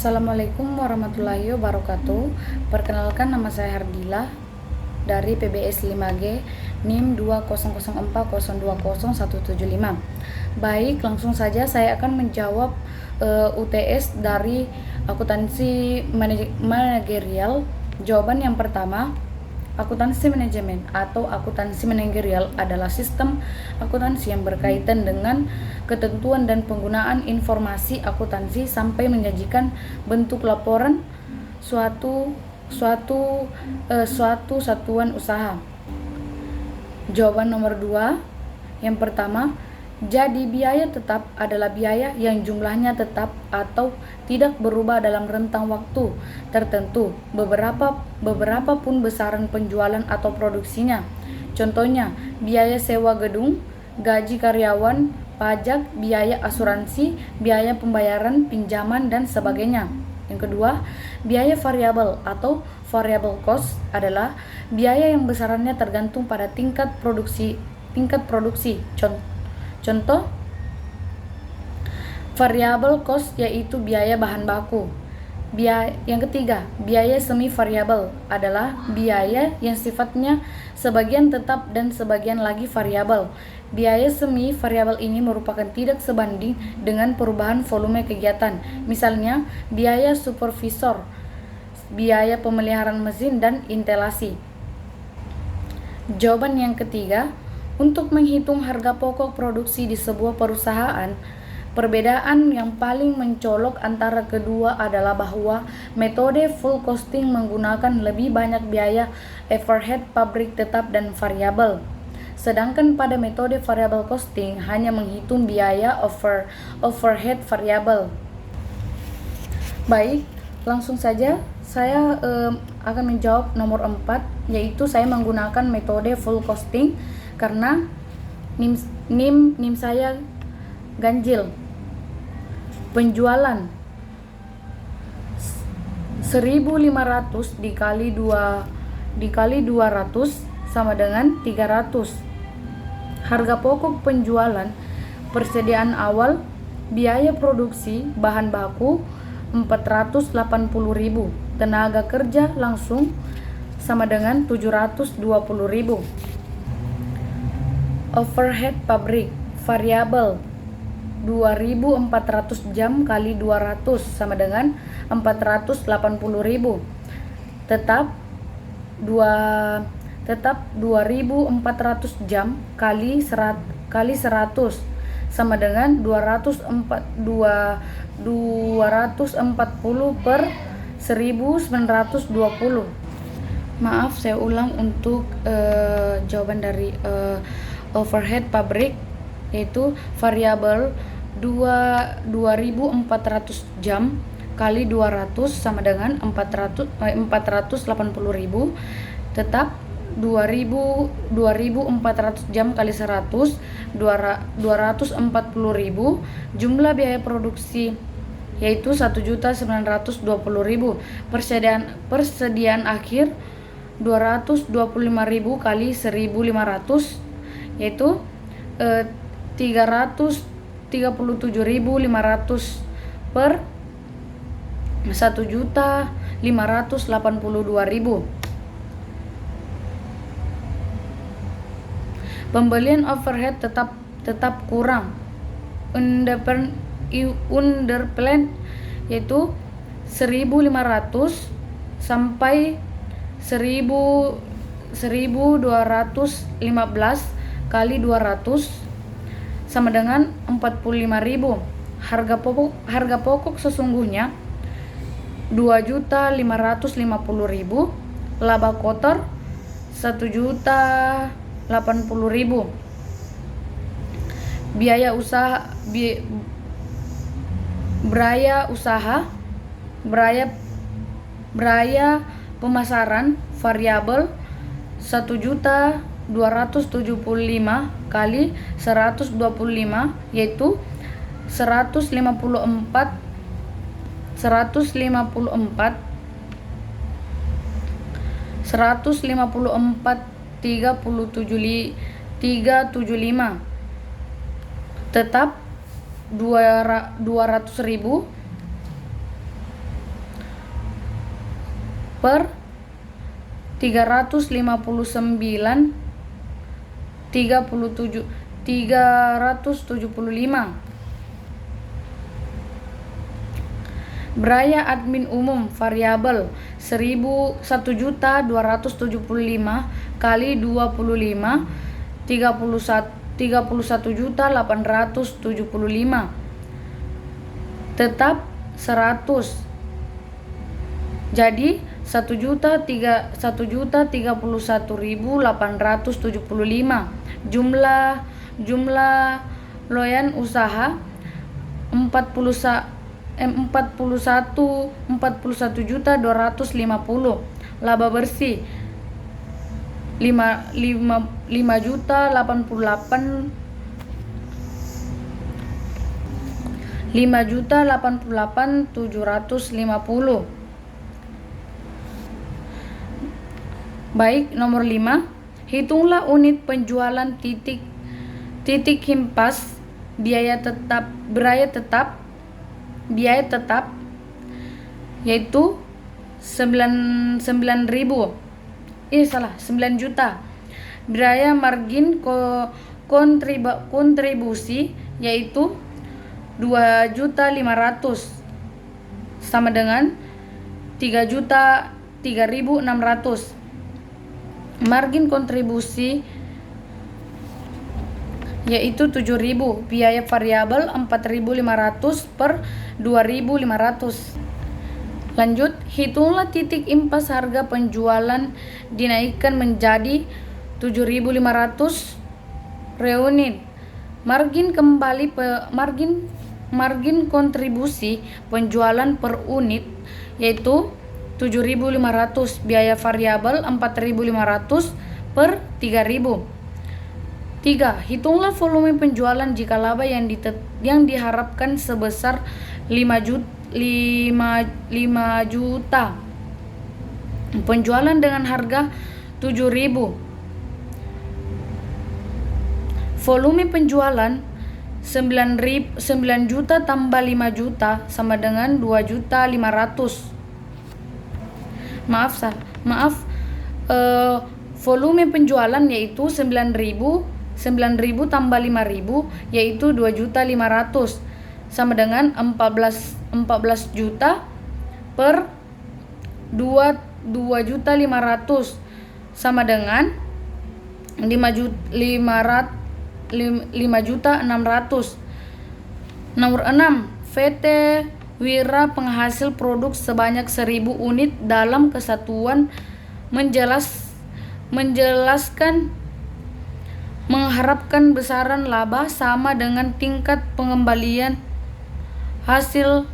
Assalamualaikum warahmatullahi wabarakatuh. Perkenalkan, nama saya Hardila dari PBS 5G NIM 20040200175. Baik, langsung saja saya akan menjawab UTS dari akuntansi manajerial. Jawaban yang pertama, akuntansi manajemen atau akuntansi manajerial adalah sistem akuntansi yang berkaitan dengan ketentuan dan penggunaan informasi akuntansi sampai menyajikan bentuk laporan suatu satuan usaha. Jawaban nomor 2, yang pertama, jadi biaya tetap adalah biaya yang jumlahnya tetap atau tidak berubah dalam rentang waktu tertentu, beberapa pun besaran penjualan atau produksinya. Contohnya, biaya sewa gedung, gaji karyawan, pajak, biaya asuransi, biaya pembayaran pinjaman, dan sebagainya. Yang kedua, biaya variabel atau variable cost adalah biaya yang besarannya tergantung pada tingkat produksi. Contoh variable cost yaitu biaya bahan baku. Yang ketiga, biaya semi variabel adalah biaya yang sifatnya sebagian tetap dan sebagian lagi variabel. Biaya semi variabel ini merupakan tidak sebanding dengan perubahan volume kegiatan. Misalnya, biaya supervisor, biaya pemeliharaan mesin, dan instalasi. Jawaban yang ketiga, untuk menghitung harga pokok produksi di sebuah perusahaan, perbedaan yang paling mencolok antara kedua adalah bahwa metode full costing menggunakan lebih banyak biaya overhead pabrik tetap dan variabel. Sedangkan pada metode variable costing hanya menghitung biaya overhead variabel. Baik, langsung saja saya akan menjawab nomor 4, yaitu saya menggunakan metode full costing karena NIM saya ganjil. Penjualan 1.500 dikali 200 sama dengan 300. Harga pokok penjualan, persediaan awal, biaya produksi bahan baku 480.000, tenaga kerja langsung sama dengan 720.000. Overhead pabrik variabel 2.400 jam kali 200 sama dengan 480.000. Tetap 2.400 jam kali 100 sama dengan 240 per 1.920. Maaf, saya ulang untuk jawaban dari overhead pabrik, yaitu variabel 2.400 jam kali 200 sama dengan 480.000. Tetap 2.400 jam kali 100 240.000. Jumlah biaya produksi yaitu 1.920.000. Persediaan akhir 225.000 kali 1.500 yaitu 337.500 per 1.582.000. Pembelian overhead tetap kurang underplan yaitu 1.500 sampai 1.215 kali 200 sama dengan 45.000. Harga pokok sesungguhnya 2.550.000. Laba kotor 1.080.000. Biaya pemasaran variabel 1.275 kali 125 yaitu 154 375. Tetap 200.000 per 375. Biaya admin umum variabel 1.275 kali 25 31.875 tetap 100. Jadi 1.031.875. Jumlah loyan usaha 41.250. Laba bersih 5.088.750. Baik, nomor 5. Hitunglah unit penjualan titik himpas biaya tetap yaitu 9 juta. Biaya margin kontribusi yaitu 2.500.000 sama dengan 3.600.000. Margin kontribusi yaitu 7.000. Biaya variabel 4.500 per 2.500. Lanjut, hitunglah titik impas harga penjualan dinaikkan menjadi 7.500 reunit. Margin kontribusi penjualan per unit yaitu 7.500. Biaya variabel 4.500 per 3.000. 3. Hitunglah volume penjualan jika laba yang diharapkan sebesar 5 juta. Penjualan dengan harga 7.000. Volume penjualan 9 juta tambah 5 juta sama dengan 2.500.000. Volume penjualan yaitu 9.000 tambah 5.000 yaitu 2.500.000 sama dengan 14 juta per 2.500.000 sama dengan 5.600.000. Nomor 6. PT Wira penghasil produk sebanyak 1.000 unit dalam kesatuan menjelaskan mengharapkan besaran laba sama dengan tingkat pengembalian hasil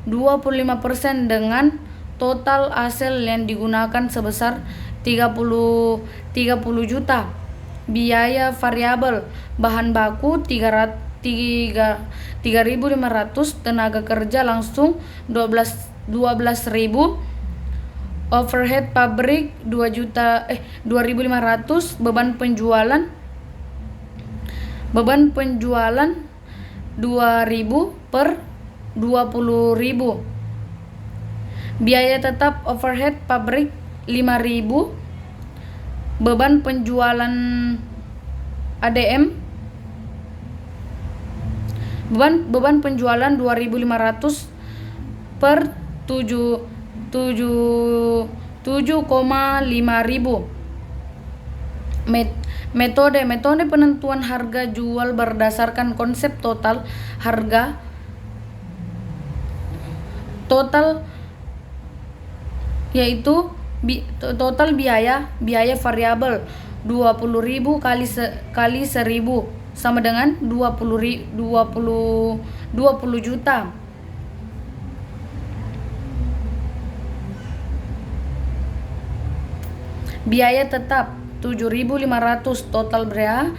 25% dengan total hasil yang digunakan sebesar 30 juta. Biaya variabel bahan baku 3.500, tenaga kerja langsung 12.000, overhead pabrik 2.500, beban penjualan 2.000 per 20.000. Biaya tetap overhead pabrik 5.000, beban penjualan ADM beban penjualan 2.500 per 7,5 ribu. Metode penentuan harga jual berdasarkan konsep total harga total yaitu total biaya variabel 20.000 kali 1.000 sama dengan 20 juta. Biaya tetap 7.500, total biaya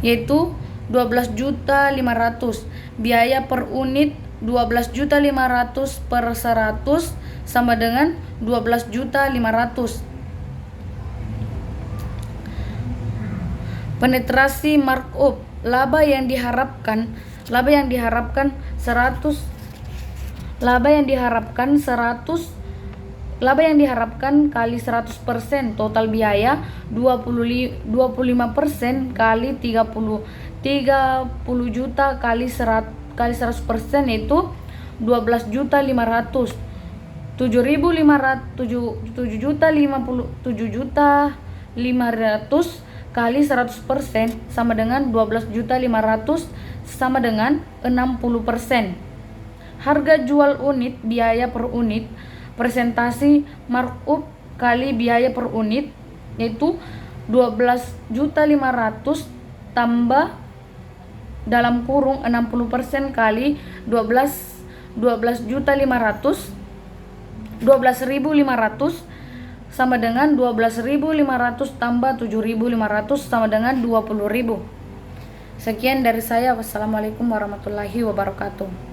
yaitu 12.500.000. Biaya per unit 12.500 per 100 sama dengan 12.500.000. Penetrasi markup, laba yang diharapkan 100 Laba yang diharapkan kali 100%, total biaya 25% kali 30 juta kali 100% yaitu 12.500. 7.500 kali 100% sama dengan 12.500 sama dengan 60%. Harga jual unit biaya per unit presentasi markup kali biaya per unit yaitu 12.500 tambah dalam kurung 60% kali 12.500 sama dengan 12.500 tambah 7.500 sama dengan 20.000. Sekian dari saya. Wassalamualaikum warahmatullahi wabarakatuh.